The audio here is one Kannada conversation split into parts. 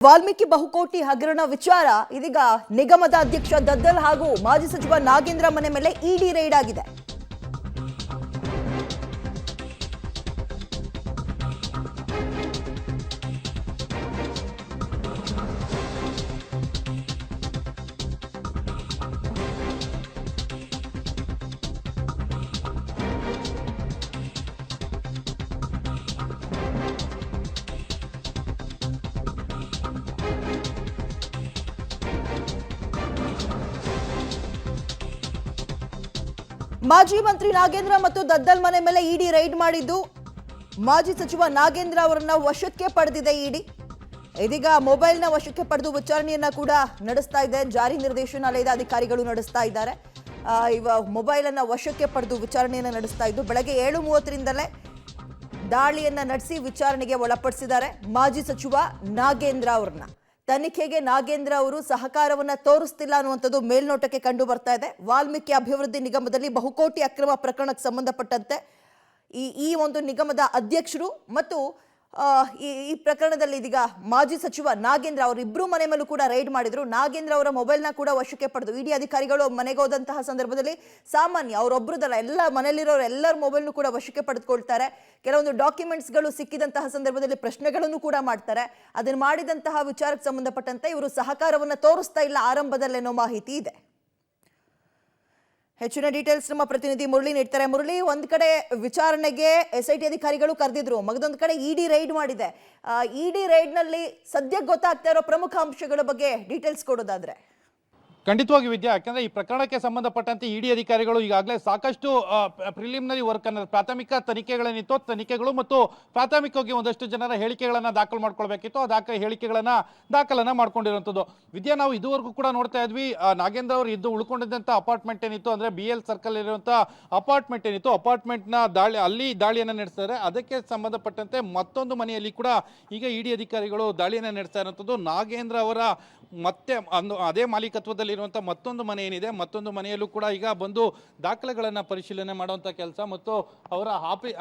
ವಾಲ್ಮೀಕಿ ಬಹುಕೋಟಿ ಹಗರಣ ವಿಚಾರ ಇದೀಗ ನಿಗಮದ ಅಧ್ಯಕ್ಷ ದದ್ದಲ್ ಹಾಗೂ ಮಾಜಿ ಸಚಿವ ನಾಗೇಂದ್ರ ಮನೆ ಮೇಲೆ ಇಡಿ ರೈಡ್ ಆಗಿದೆ. ಮಾಜಿ ಮಂತ್ರಿ ನಾಗೇಂದ್ರ ಮತ್ತು ದದ್ದಲ್ ಮನೆ ಮೇಲೆ ಇಡಿ ರೈಡ್ ಮಾಡಿದ್ದು ಮಾಜಿ ಸಚಿವ ನಾಗೇಂದ್ರ ಅವರನ್ನ ವಶಕ್ಕೆ ಪಡೆದಿದೆ ಇಡಿ. ಇದೀಗ ಮೊಬೈಲ್ನ ವಶಕ್ಕೆ ಪಡೆದು ವಿಚಾರಣೆಯನ್ನ ಕೂಡ ನಡೆಸ್ತಾ ಇದೆ. ಜಾರಿ ನಿರ್ದೇಶನಾಲಯದ ಅಧಿಕಾರಿಗಳು ನಡೆಸ್ತಾ ಇದ್ದಾರೆ. ಮೊಬೈಲ್ ಅನ್ನ ವಶಕ್ಕೆ ಪಡೆದು ವಿಚಾರಣೆಯನ್ನ ನಡೆಸ್ತಾ ಇದ್ದು ಬೆಳಗ್ಗೆ 7:30ರಿಂದಲೇ ದಾಳಿಯನ್ನ ನಡೆಸಿ ವಿಚಾರಣೆಗೆ ಒಳಪಡಿಸಿದ್ದಾರೆ ಮಾಜಿ ಸಚಿವ ನಾಗೇಂದ್ರ ಅವರನ್ನ. ತನಿಖೆಗೆ ನಾಗೇಂದ್ರ ಅವರು ಸಹಕಾರವನ್ನ ತೋರಿಸ್ತಿಲ್ಲ ಅನ್ನುವಂಥದ್ದು ಮೇಲ್ನೋಟಕ್ಕೆ ಕಂಡು ಬರ್ತಾ ಇದೆ. ವಾಲ್ಮೀಕಿ ಅಭಿವೃದ್ಧಿ ನಿಗಮದಲ್ಲಿ ಬಹುಕೋಟಿ ಅಕ್ರಮ ಪ್ರಕರಣಕ್ಕೆ ಸಂಬಂಧಪಟ್ಟಂತೆ ಈ ಒಂದು ನಿಗಮದ ಅಧ್ಯಕ್ಷರು ಮತ್ತು ಈ ಪ್ರಕರಣದಲ್ಲಿ ಇದೀಗ ಮಾಜಿ ಸಚಿವ ನಾಗೇಂದ್ರ ಅವರಿಬ್ಬರು ಮನೆ ಮೇಲೂ ಕೂಡ ರೈಡ್ ಮಾಡಿದ್ರು. ನಾಗೇಂದ್ರ ಅವರ ಮೊಬೈಲ್ನ ಕೂಡ ವಶಕ್ಕೆ ಪಡೆದು ಇಡಿ ಅಧಿಕಾರಿಗಳು ಮನೆಗೆ ಹೋದಂತಹ ಸಂದರ್ಭದಲ್ಲಿ ಸಾಮಾನ್ಯ ಅವರೊಬ್ಬರದಲ್ಲ ಎಲ್ಲ ಮನೆಯಲ್ಲಿರೋರು ಎಲ್ಲರ ಮೊಬೈಲ್ನು ಕೂಡ ವಶಕ್ಕೆ ಪಡೆದುಕೊಳ್ತಾರೆ. ಕೆಲವೊಂದು ಡಾಕ್ಯುಮೆಂಟ್ಸ್ಗಳು ಸಿಕ್ಕಿದಂತಹ ಸಂದರ್ಭದಲ್ಲಿ ಪ್ರಶ್ನೆಗಳನ್ನು ಕೂಡ ಮಾಡ್ತಾರೆ. ಅದನ್ನು ಮಾಡಿದಂತಹ ವಿಚಾರಕ್ಕೆ ಸಂಬಂಧಪಟ್ಟಂತೆ ಇವರು ಸಹಕಾರವನ್ನು ತೋರಿಸ್ತಾ ಇಲ್ಲ ಆರಂಭದಲ್ಲೆನ್ನೋ ಮಾಹಿತಿ ಇದೆ. ಹೆಚ್ಚಿನ ಡೀಟೇಲ್ಸ್ ನಮ್ಮ ಪ್ರತಿನಿಧಿ ಮುರಳಿ ನೀಡ್ತಾರೆ. ಮುರಳಿ, ಒಂದ್ ಕಡೆ ವಿಚಾರಣೆಗೆ SIT ಅಧಿಕಾರಿಗಳು ಕರೆದಿದ್ರು, ಮಗದೊಂದ್ ಕಡೆ ಇಡಿ ರೈಡ್ ಮಾಡಿದೆ. ಇಡಿ ರೈಡ್ ನಲ್ಲಿ ಸದ್ಯಕ್ಕೆ ಗೊತ್ತಾಗ್ತಾ ಇರೋ ಪ್ರಮುಖ ಅಂಶಗಳ ಬಗ್ಗೆ ಡೀಟೇಲ್ಸ್ ಕೊಡೋದಾದ್ರೆ? ಖಂಡಿತವಾಗಿ ವಿದ್ಯಾ, ಯಾಕಂದ್ರೆ ಈ ಪ್ರಕರಣಕ್ಕೆ ಸಂಬಂಧಪಟ್ಟಂತೆ ಇಡಿ ಅಧಿಕಾರಿಗಳು ಈಗಾಗಲೇ ಸಾಕಷ್ಟು ಪ್ರಿಲಿಮಿನರಿ ವರ್ಕ್ ಅನ್ನು ಪ್ರಾಥಮಿಕ ತನಿಖೆಗಳೇನಿತ್ತು ತನಿಖೆಗಳು ಮತ್ತು ಪ್ರಾಥಮಿಕವಾಗಿ ಒಂದಷ್ಟು ಜನರ ಹೇಳಿಕೆಗಳನ್ನ ದಾಖಲು ಮಾಡ್ಕೊಳ್ಬೇಕಿತ್ತು. ಆ ದಾಖಲನ್ನ ಮಾಡ್ಕೊಂಡಿರುವಂಥದ್ದು. ವಿದ್ಯಾ, ನಾವು ಇದುವರೆಗೂ ಕೂಡ ನೋಡ್ತಾ ಇದ್ವಿ ನಾಗೇಂದ್ರ ಅವರು ಉಳ್ಕೊಂಡಿದ್ದಂಥ ಅಪಾರ್ಟ್ಮೆಂಟ್ ಏನಿತ್ತು ಅಂದ್ರೆ BL ಸರ್ಕಲ್ ಇರುವಂಥ ಅಪಾರ್ಟ್ಮೆಂಟ್ ಏನಿತ್ತು ಅಪಾರ್ಟ್ಮೆಂಟ್ನ ದಾಳಿಯನ್ನು ನಡೆಸ್ತಾರೆ. ಅದಕ್ಕೆ ಸಂಬಂಧಪಟ್ಟಂತೆ ಮತ್ತೊಂದು ಮನೆಯಲ್ಲಿ ಕೂಡ ಈಗ ಇಡಿ ಅಧಿಕಾರಿಗಳು ದಾಳಿಯನ್ನು ನಡೆಸ್ತಾ ಇರುವಂಥದ್ದು. ನಾಗೇಂದ್ರ ಅವರ ಮತ್ತೆ ಅದೇ ಮಾಲೀಕತ್ವದಲ್ಲಿರುವಂಥ ಮತ್ತೊಂದು ಮನೆ ಏನಿದೆ ಮತ್ತೊಂದು ಮನೆಯಲ್ಲೂ ಕೂಡ ಈಗ ಬಂದು ದಾಖಲೆಗಳನ್ನು ಪರಿಶೀಲನೆ ಮಾಡುವಂಥ ಕೆಲಸ ಮತ್ತು ಅವರ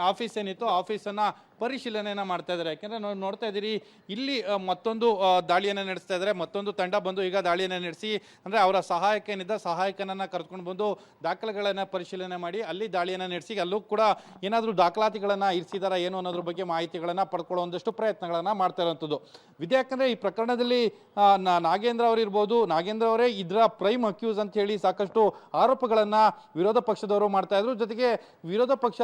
ಆಫೀಸ್ ಏನಿತ್ತು ಆಫೀಸನ್ನು ಪರಿಶೀಲನೆಯನ್ನು ಮಾಡ್ತಾ ಇದ್ದಾರೆ. ಯಾಕೆಂದರೆ ನಾವು ನೋಡ್ತಾ ಇದ್ದೀರಿ ಇಲ್ಲಿ ಮತ್ತೊಂದು ದಾಳಿಯನ್ನು ನಡೆಸ್ತಾ ಇದ್ದಾರೆ. ಮತ್ತೊಂದು ತಂಡ ಬಂದು ಈಗ ದಾಳಿಯನ್ನು ನಡೆಸಿ ಅಂದರೆ ಅವರ ಸಹಾಯಕನನ್ನು ಕರೆದುಕೊಂಡು ಬಂದು ದಾಖಲೆಗಳನ್ನು ಪರಿಶೀಲನೆ ಮಾಡಿ ಅಲ್ಲಿ ದಾಳಿಯನ್ನು ನಡೆಸಿ ಅಲ್ಲೂ ಕೂಡ ಏನಾದರೂ ದಾಖಲಾತಿಗಳನ್ನು ಇರಿಸಿದಾರ ಏನು ಅನ್ನೋದ್ರ ಬಗ್ಗೆ ಮಾಹಿತಿಗಳನ್ನು ಪಡ್ಕೊಳ್ಳೋ ಒಂದಷ್ಟು ಪ್ರಯತ್ನಗಳನ್ನು ಮಾಡ್ತಾ ಇರುವಂಥದ್ದು. ಯಾಕಂದರೆ ಈ ಪ್ರಕರಣದಲ್ಲಿ ನಾಗೇಂದ್ರ ಅವರಿರ್ಬೋದು, ನಾಗೇಂದ್ರ ಅವರೇ ಇದರ ಪ್ರೈಮ್ ಅಕ್ಯೂಸ್ ಅಂತ ಹೇಳಿ ಸಾಕಷ್ಟು ಆರೋಪಗಳನ್ನು ವಿರೋಧ ಪಕ್ಷದವರು ಮಾಡ್ತಾ ಇದ್ರು. ಜೊತೆಗೆ ವಿರೋಧ ಪಕ್ಷ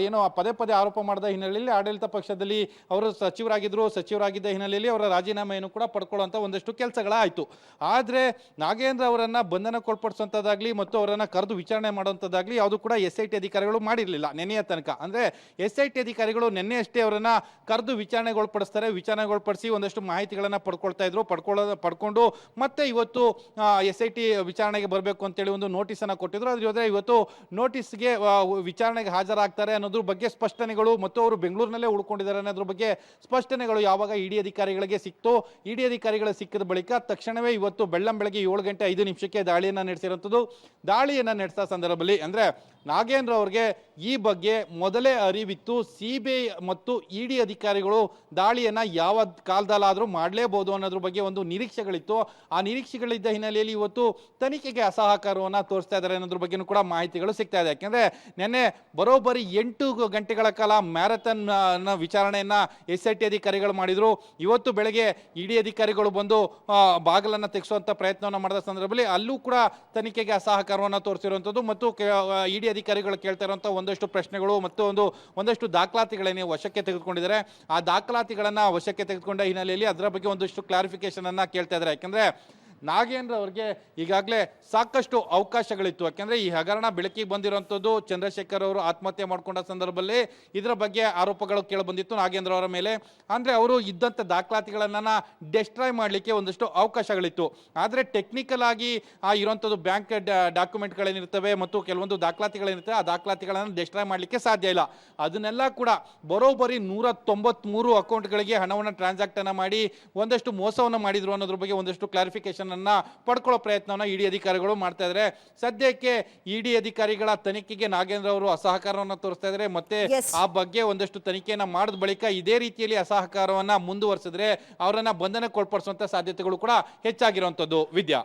ಏನು ಪದೇ ಆರೋಪ ಮಾಡಿದ ಹಿನ್ನೆಲೆಯಲ್ಲಿ ಆಡಳಿತ ಪಕ್ಷದಲ್ಲಿ ಅವರು ಸಚಿವರಾಗಿದ್ದ ಹಿನ್ನೆಲೆಯಲ್ಲಿ ಅವರ ರಾಜೀನಾಮೆಯನ್ನು ಕೂಡ ಪಡ್ಕೊಳ್ಳುವಂಥ ಒಂದಷ್ಟು ಕೆಲಸಗಳಾಯಿತು. ಆದರೆ ನಾಗೇಂದ್ರ ಅವರನ್ನ ಬಂಧನಕ್ಕೊಳಪಡಿಸುವಂಥದ್ದಾಗಲಿ ಮತ್ತು ಅವರನ್ನು ಕರೆದು ವಿಚಾರಣೆ ಮಾಡುವಂಥದ್ದಾಗಲಿ ಯಾವುದು ಕೂಡ SIT ಅಧಿಕಾರಿಗಳು ಮಾಡಿರಲಿಲ್ಲ ನೆನೆಯ ತನಕ. ಅಂದರೆ SIT ಅಧಿಕಾರಿಗಳು ನೆನ್ನೆ ಅಷ್ಟೇ ಅವರನ್ನ ಕರೆದು ವಿಚಾರಣೆಗೊಳಪಡಿಸಿ ಒಂದಷ್ಟು ಮಾಹಿತಿಗಳನ್ನು ಪಡ್ಕೊಂಡು ಮತ್ತೆ ಇವತ್ತು SIT ವಿಚಾರಣೆಗೆ ಬರಬೇಕು ಅಂತೇಳಿ ಒಂದು ನೋಟಿಸನ್ನು ಕೊಟ್ಟಿದ್ರು. ಅದ್ರ ಜೊತೆ ಇವತ್ತು ನೋಟಿಸ್ಗೆ ವಿಚಾರಣೆಗೆ ಹಾಜರಾಗ್ತಾರೆ ಅನ್ನೋದ್ರ ಬಗ್ಗೆ ಸ್ಪಷ್ಟನೆಗಳು ಮತ್ತು ಅವರು ಬೆಂಗಳೂರಿನಲ್ಲೇ ಉಳ್ಕೊಂಡಿದ್ದಾರೆ ಅನ್ನೋದ್ರ ಬಗ್ಗೆ ಸ್ಪಷ್ಟನೆಗಳು ಯಾವಾಗ ಇಡಿ ಅಧಿಕಾರಿಗಳಿಗೆ ಸಿಕ್ತೋ ಇಡಿ ಅಧಿಕಾರಿಗಳು ಸಿಕ್ಕಿದ ಬಳಿಕ ತಕ್ಷಣವೇ ಇವತ್ತು ಬೆಳ್ಳಂಬೆಳಗ್ಗೆ 7:05 ದಾಳಿಯನ್ನು ನಡೆಸಿರುವಂಥದ್ದು. ದಾಳಿಯನ್ನು ನಡೆಸಿದ ಸಂದರ್ಭದಲ್ಲಿ ಅಂದರೆ ನಾಗೇಂದ್ರ ಅವ್ರಿಗೆ ಈ ಬಗ್ಗೆ ಮೊದಲೇ ಅರಿವಿತ್ತು. CBI ಮತ್ತು ಇಡಿ ಅಧಿಕಾರಿಗಳು ದಾಳಿಯನ್ನು ಯಾವ ಕಾಲದಲ್ಲಾದರೂ ಮಾಡಲೇಬಹುದು ಅನ್ನೋದ್ರ ಬಗ್ಗೆ ಒಂದು ನಿರೀಕ್ಷೆಗಳಿತ್ತು. ಆ ನಿರೀಕ್ಷೆಗಳಿದ್ದ ಹಿನ್ನೆಲೆಯಲ್ಲಿ ಇವತ್ತು ತನಿಖೆಗೆ ಅಸಹಕಾರವನ್ನು ತೋರಿಸ್ತಾ ಇದ್ದಾರೆ ಅನ್ನೋದ್ರ ಬಗ್ಗೆನೂ ಕೂಡ ಮಾಹಿತಿಗಳು ಸಿಗ್ತಾ ಇದೆ. ಯಾಕೆಂದರೆ ನಿನ್ನೆ ಬರೋಬ್ಬರಿ 8 ಗಂಟೆಗಳ ಕಾಲ ಮ್ಯಾರಥಾನ್ ವಿಚಾರಣೆಯನ್ನು SIT ಅಧಿಕಾರಿಗಳು ಮಾಡಿದರು. ಇವತ್ತು ಬೆಳಗ್ಗೆ ಇಡಿ ಅಧಿಕಾರಿಗಳು ಬಂದು ಬಾಗಿಲನ್ನು ತೆಗೆಸುವಂಥ ಪ್ರಯತ್ನವನ್ನು ಮಾಡಿದ ಸಂದರ್ಭದಲ್ಲಿ ಅಲ್ಲೂ ಕೂಡ ತನಿಖೆಗೆ ಅಸಹಕಾರವನ್ನು ತೋರಿಸಿರುವಂಥದ್ದು ಮತ್ತು ಇಡಿ ಅಧಿಕಾರಿಗಳು ಕೇಳ್ತಾ ಇರುವಂಥ ಒಂದಷ್ಟು ಪ್ರಶ್ನೆಗಳು ಮತ್ತು ಒಂದಷ್ಟು ದಾಖಲಾತಿಗಳೇನೇ ವಶಕ್ಕೆ ತೆಗೆದುಕೊಂಡಿದ್ದಾರೆ. ಆ ದಾಖಲಾತಿಗಳನ್ನು ವಶಕ್ಕೆ ತೆಗೆದುಕೊಂಡ ಹಿನ್ನೆಲೆಯಲ್ಲಿ ಅದರ ಬಗ್ಗೆ ಒಂದಷ್ಟು ಕ್ಲಾರಿಫಿಕೇಶನ್ ಅನ್ನ ಕೇಳ್ತಾ ಇದ್ದಾರೆ. ಯಾಕಂದ್ರೆ ನಾಗೇಂದ್ರ ಅವರಿಗೆ ಈಗಾಗಲೇ ಸಾಕಷ್ಟು ಅವಕಾಶಗಳಿತ್ತು. ಯಾಕೆಂದರೆ ಈ ಹಗರಣ ಬೆಳಕಿಗೆ ಬಂದಿರುವಂಥದ್ದು ಚಂದ್ರಶೇಖರ್ ಅವರು ಆತ್ಮಹತ್ಯೆ ಮಾಡಿಕೊಂಡ ಸಂದರ್ಭದಲ್ಲಿ ಇದರ ಬಗ್ಗೆ ಆರೋಪಗಳು ಕೇಳಿಬಂದಿತ್ತು ನಾಗೇಂದ್ರ ಅವರ ಮೇಲೆ. ಅಂದರೆ ಅವರು ಇದ್ದಂಥ ದಾಖಲಾತಿಗಳನ್ನು ಡೆಸ್ಟ್ರಾಯ್ ಮಾಡಲಿಕ್ಕೆ ಒಂದಷ್ಟು ಅವಕಾಶಗಳಿತ್ತು. ಆದರೆ ಟೆಕ್ನಿಕಲ್ ಆಗಿ ಇರುವಂಥದ್ದು ಬ್ಯಾಂಕ್ ಡಾಕ್ಯುಮೆಂಟ್ಗಳೇನಿರ್ತವೆ ಮತ್ತು ಕೆಲವೊಂದು ದಾಖಲಾತಿಗಳೇನಿರ್ತವೆ ಆ ದಾಖಲಾತಿಗಳನ್ನು ಡೆಸ್ಟ್ರಾಯ್ ಮಾಡಲಿಕ್ಕೆ ಸಾಧ್ಯ ಇಲ್ಲ. ಅದನ್ನೆಲ್ಲ ಕೂಡ ಬರೋಬ್ಬರಿ 193 ಅಕೌಂಟ್ಗಳಿಗೆ ಹಣವನ್ನು ಟ್ರಾನ್ಸಾಕ್ಟ್ ಮಾಡಿ ಒಂದಷ್ಟು ಮೋಸವನ್ನು ಮಾಡಿದ್ರು ಅನ್ನೋದ್ರ ಬಗ್ಗೆ ಒಂದಷ್ಟು ಕ್ಲಾರಿಫಿಕೇಶನ್ ಇನ್ಫಾರ್ಮೇಶನ್ ಅನ್ನ ಪಡ್ಕೊಳ್ಳೋ ಪ್ರಯತ್ನವನ್ನ ಇಡಿ ಅಧಿಕಾರಿಗಳು ಮಾಡ್ತಾ ಇದ್ದಾರೆ. ಸದ್ಯಕ್ಕೆ ಇಡಿ ಅಧಿಕಾರಿಗಳ ತನಿಖೆಗೆ ನಾಗೇಂದ್ರ ಅವರು ಅಸಹಕಾರವನ್ನ ತೋರಿಸ್ತಾ ಇದ್ದಾರೆ. ಮತ್ತೆ Yes. ಆ ಬಗ್ಗೆ ಒಂದಷ್ಟು ತನಿಖೆಯನ್ನ ಮಾಡಿದ ಬಳಿಕ ಇದೇ ರೀತಿಯಲ್ಲಿ ಅಸಹಕಾರವನ್ನ ಮುಂದುವರಿಸಿದ್ರೆ ಅವರನ್ನ ಬಂಧನಕ್ಕೆ ಒಳಪಡಿಸುವಂತ ಸಾಧ್ಯತೆಗಳು ಕೂಡ ಹೆಚ್ಚಾಗಿರುವಂತದ್ದು. ವಿದ್ಯಾ.